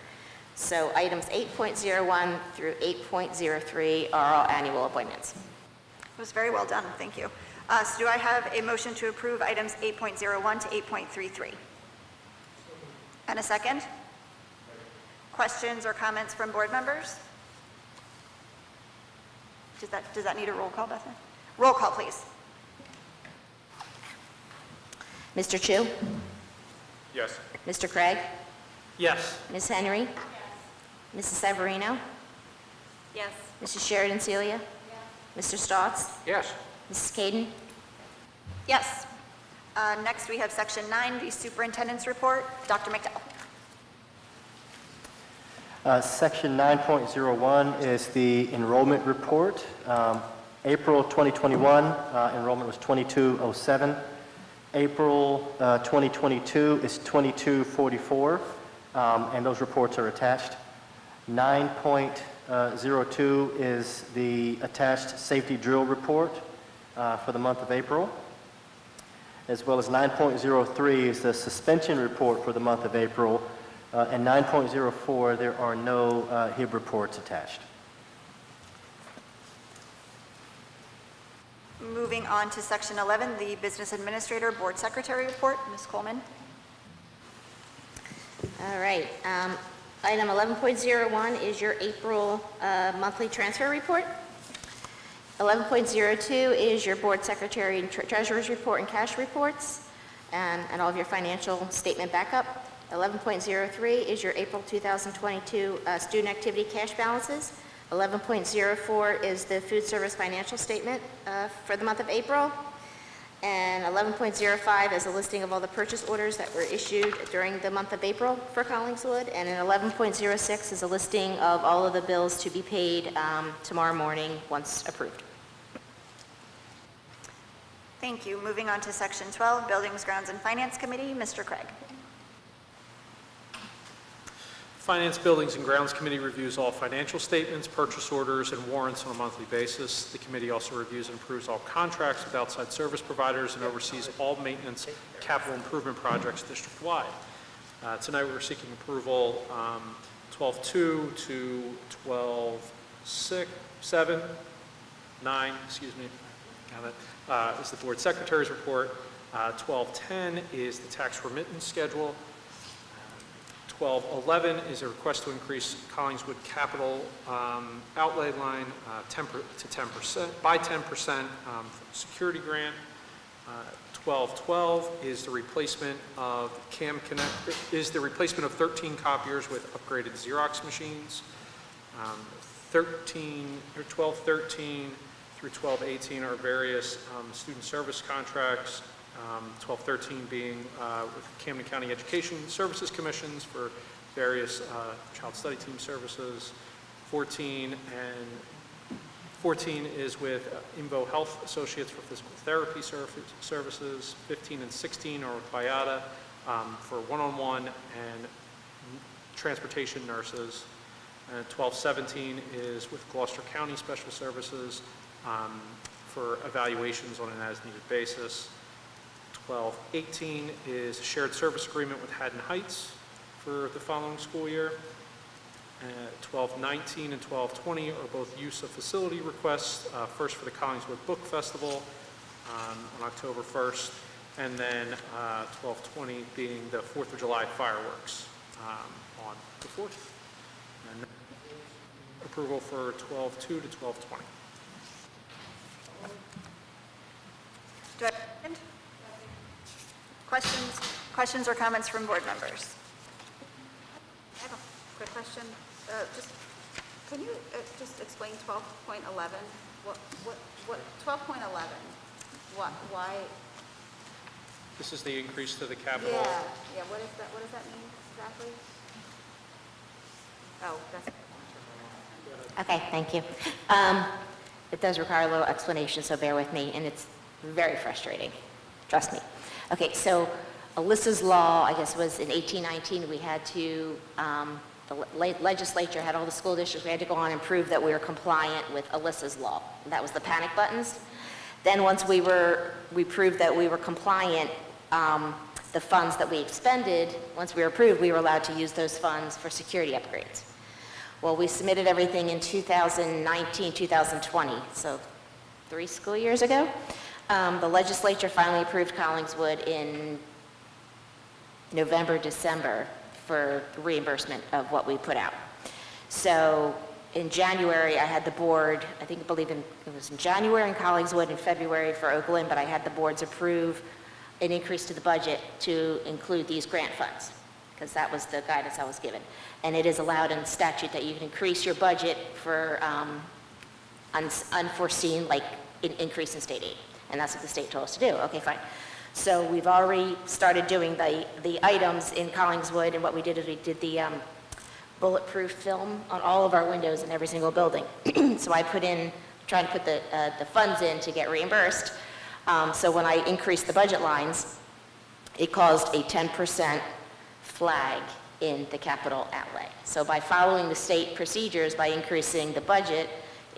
So items 8.01 through 8.03 are all annual appointments. It was very well done, thank you. So do I have a motion to approve items 8.01 to 8.33? And a second? Questions or comments from board members? Does that need a roll call, Bethany? Roll call, please. Mr. Chu? Yes. Mr. Craig? Yes. Ms. Henry? Yes. Mrs. Severino? Yes. Mrs. Sheridan Celia? Yes. Mr. Stotts? Yes. Mrs. Caden? Yes. Next, we have section 9, the superintendent's report. Dr. McDowell. Section 9.01 is the enrollment report. April 2021, enrollment was 2207. April 2022 is 2244, and those reports are attached. 9.02 is the attached safety drill report for the month of April, as well as 9.03 is the suspension report for the month of April, and 9.04, there are no HIB reports attached. Moving on to section 11, the business administrator board secretary report. Ms. Coleman. All right. Item 11.01 is your April monthly transfer report. 11.02 is your board secretary and treasurer's report and cash reports, and all of your financial statement backup. 11.03 is your April 2022 student activity cash balances. 11.04 is the food service financial statement for the month of April. And 11.05 is a listing of all the purchase orders that were issued during the month of April for Collingswood. And in 11.06 is a listing of all of the bills to be paid tomorrow morning once approved. Thank you. Moving on to Section 12, Buildings, Grounds, and Finance Committee, Mr. Craig. Finance, Buildings, and Grounds Committee reviews all financial statements, purchase orders, and warrants on a monthly basis. The committee also reviews and approves all contracts with outside service providers and oversees all maintenance capital improvement projects district-wide. Tonight we're seeking approval 12.2 to 12.6, 7, 9, excuse me, is the board secretary's report. 12.10 is the tax remittance schedule. 12.11 is a request to increase Collingswood capital outlay line to 10% by 10% security grant. 12.12 is the replacement of is the replacement of 13 copiers with upgraded Xerox machines. 12.13 through 12.18 are various student service contracts. 12.13 being with Camden County Education Services Commissions for various child study team services. 14 is with Invo Health Associates for physical therapy services. 15 and 16 are with BIATA for one-on-one and transportation nurses. And 12.17 is with Gloucester County Special Services for evaluations on an as-needed basis. 12.18 is a shared service agreement with Haddon Heights for the following school year. 12.19 and 12.20 are both use of facility requests, first for the Collingswood Book Festival on October 1st, and then 12.20 being the 4th of July fireworks on the 4th. And approval for 12.2 to 12.20. Do I have a second? Questions or comments from board members? I have a quick question. Can you just explain 12.11? What 12.11? Why? This is the increase to the capital. Yeah. What is that? What does that mean exactly? Oh, that's. Okay, thank you. It does require a little explanation, so bear with me, and it's very frustrating. Trust me. Okay, so Alyssa's law, I guess, was in 1819. We had to, the legislature had all the school districts, we had to go on and prove that we were compliant with Alyssa's law. That was the panic buttons. Then once we proved that we were compliant, the funds that we expended, once we were approved, we were allowed to use those funds for security upgrades. Well, we submitted everything in 2019, 2020, so 3 school years ago. The legislature finally approved Collingswood in November, December for reimbursement of what we put out. So in January, I had the board, it was in January in Collingswood, in February for Oakland, but I had the boards approve an increase to the budget to include these grant funds, because that was the guidance I was given. And it is allowed in statute that you can increase your budget for unforeseen, like an increase in state aid. And that's what the state told us to do. Okay, fine. So we've already started doing the items in Collingswood, and what we did is we did the bulletproof film on all of our windows in every single building. So I trying to put the funds in to get reimbursed. So when I increased the budget lines, it caused a 10% flag in the capital outlay. So by following the state procedures, by increasing the budget,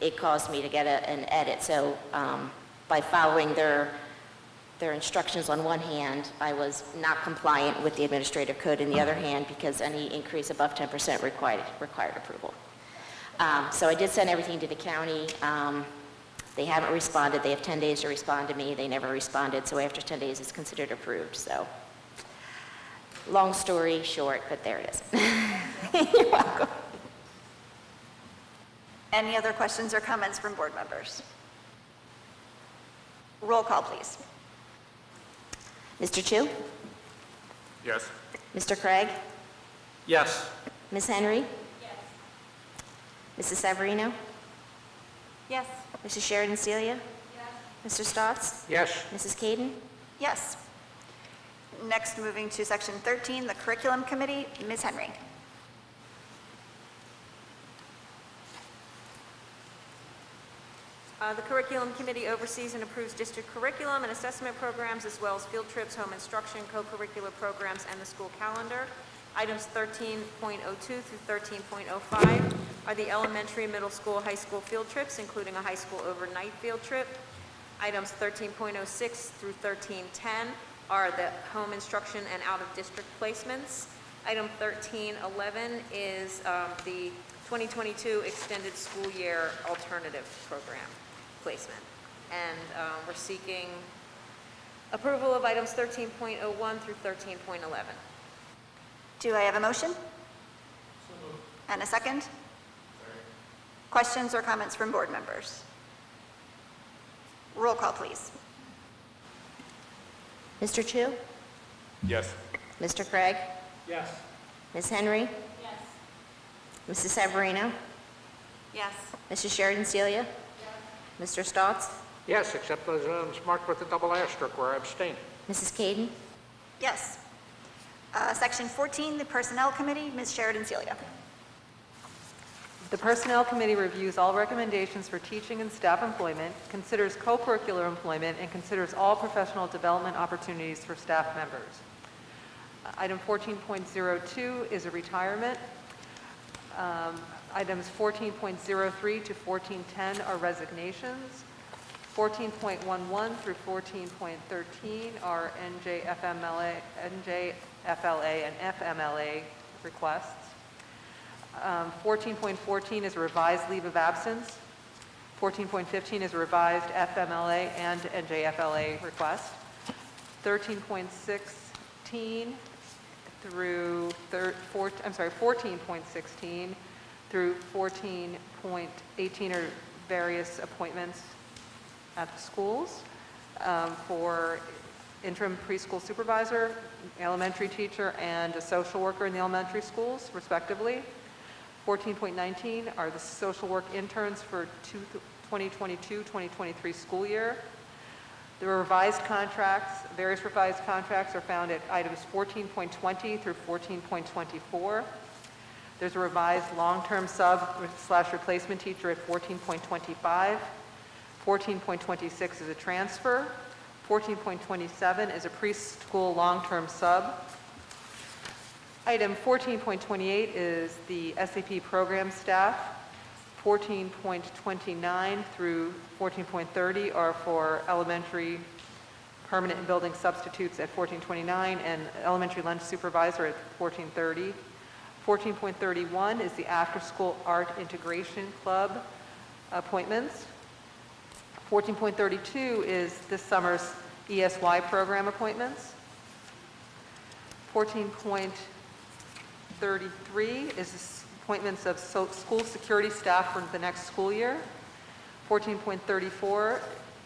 it caused me to get an edit. So by following their instructions on one hand, I was not compliant with the administrative code in the other hand, because any increase above 10% required approval. So I did send everything to the county. They haven't responded. They have 10 days to respond to me. They never responded, so after 10 days it's considered approved. So long story short, but there it is. You're welcome. Any other questions or comments from board members? Roll call, please. Mr. Chu? Yes. Mr. Craig? Yes. Ms. Henry? Yes. Mrs. Severino? Yes. Mrs. Sheridan Celia? Yes. Mr. Stotts? Yes. Mrs. Kaden? Yes. Next, moving to section 13, the curriculum committee, Ms. Henry. The Curriculum Committee oversees and approves district curriculum and assessment programs, as well as field trips, home instruction, co-curricular programs, and the school calendar. Items 13.02 through 13.05 are the elementary, middle school, high school field trips, including a high school overnight field trip. Items 13.06 through 13.10 are the home instruction and out-of-district placements. Item 13.11 is the 2022 Extended School Year Alternative Program placement. And we're seeking approval of items 13.01 through 13.11. Do I have a motion? And a second? Questions or comments from board members? Roll call, please. Mr. Chu? Yes. Mr. Craig? Yes. Ms. Henry? Yes. Mrs. Severino? Yes. Mrs. Sheridan Celia? Mr. Stotts? Yes, except those items marked with a double asterisk where I abstain. Mrs. Kaden? Yes. Section 14, the personnel committee, Ms. Sheridan Celia. The Personnel Committee reviews all recommendations for teaching and staff employment, considers co-curricular employment, and considers all professional development opportunities for staff members. Item 14.02 is a retirement. Items 14.03 to 14.10 are resignations. 14.11 through 14.13 are NJFLA and FMLA requests. 14.14 is a revised leave of absence. 14.15 is a revised FMLA and NJFLA request. 13.16 through 14.16 through 14.18 are various appointments at the schools for interim preschool supervisor, elementary teacher, and a social worker in the elementary schools, respectively. 14.19 are the social work interns for 2022-2023 school year. The revised contracts, various revised contracts are found at items 14.20 through 14.24. There's a revised long-term sub/replacement teacher at 14.25. 14.26 is a transfer. 14.27 is a preschool long-term sub. Item 14.28 is the SAP program staff. 14.29 through 14.30 are for elementary permanent and building substitutes at 14.29 and elementary lunch supervisor at 14.30. 14.31 is the after-school art integration club appointments. 14.32 is this summer's ESY program appointments. 14.33 is appointments of school security staff for the next school year. 14.34,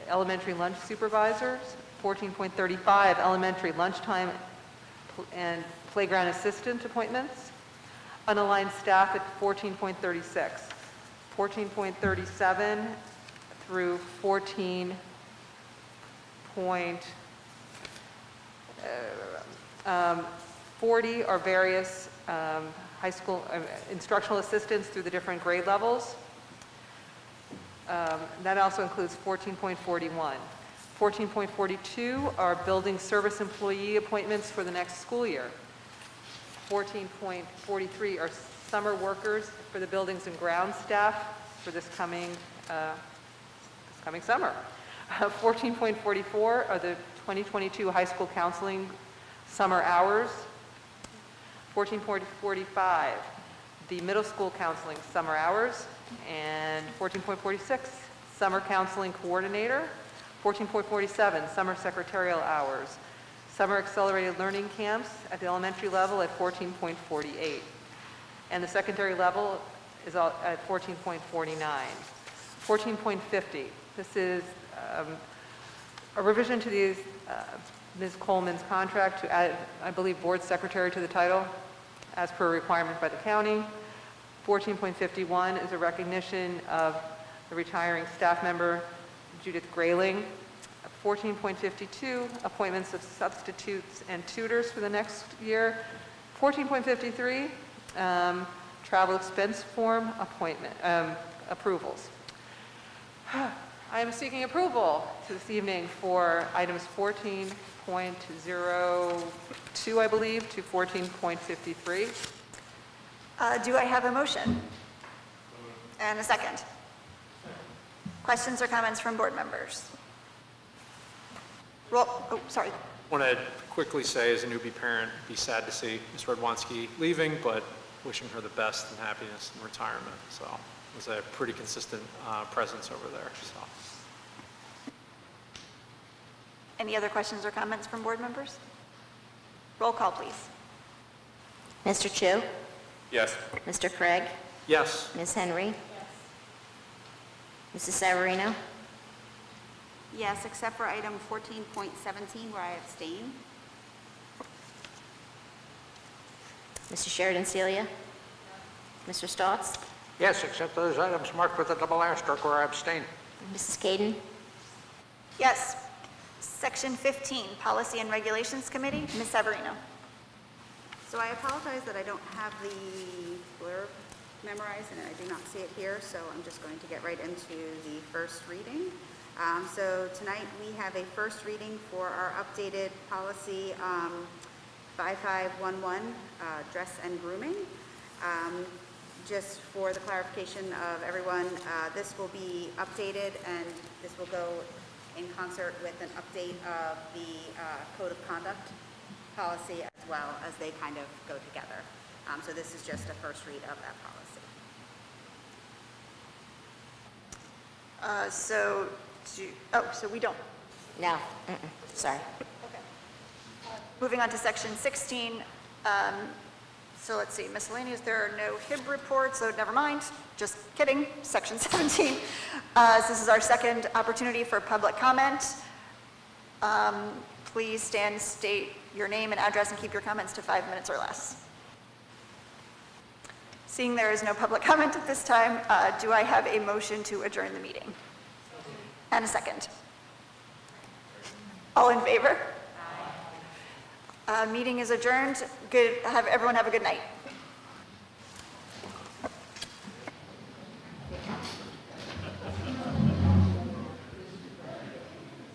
elementary lunch supervisors. 14.35, elementary lunchtime and playground assistant appointments. Unaligned staff at 14.36. 14.37 through 14.40 are various high school instructional assistants through the different grade levels. That also includes 14.41. 14.42 are building service employee appointments for the next school year. 14.43 are summer workers for the buildings and grounds staff for this coming summer. 14.44 are the 2022 high school counseling summer hours. 14.45, the middle school counseling summer hours. And 14.46, summer counseling coordinator. 14.47, summer secretarial hours. Summer accelerated learning camps at the elementary level at 14.48. And the secondary level is at 14.49. 14.50, this is a revision to the Ms. Coleman's contract to add, I believe, board secretary to the title as per requirement by the county. 14.51 is a recognition of the retiring staff member Judith Grayling 14.52, appointments of substitutes and tutors for the next year. 14.53, travel expense form approvals. I am seeking approval this evening for items 14.02, I believe, to 14.53. Do I have a motion? And a second? Questions or comments from board members? Roll, oh, sorry. Want to quickly say, as a newbie parent, be sad to see Ms. Radwanski leaving, but wishing her the best and happiness in retirement. So it was a pretty consistent presence over there. So. Any other questions or comments from board members? Roll call, please. Mr. Chu? Yes. Mr. Craig? Yes. Ms. Henry? Mrs. Severino? Yes, except for item 14.17 where I abstain. Mr. Sheridan Celia? Mr. Stotts? Yes, except those items marked with a double asterisk where I abstain. Mrs. Caden? Yes. Section 15, Policy and Regulations Committee, Ms. Severino. So I apologize that I don't have the blurb memorized and I do not see it here, so I'm just going to get right into the first reading. So tonight we have a first reading for our updated policy 5511, dress and grooming. Just for the clarification of everyone, this will be updated and this will go in concert with an update of the Code of Conduct policy as well, as they kind of go together. So this is just a first read of that policy. So we don't. No, sorry. Moving on to section 16. So let's see, miscellaneous, there are no HIB reports, so never mind. Just kidding, section 17. So this is our second opportunity for public comment. Please stand, state your name and address, and keep your comments to 5 minutes or less. Seeing there is no public comment at this time, do I have a motion to adjourn the meeting? And a second. All in favor? Meeting is adjourned. Everyone have a good night.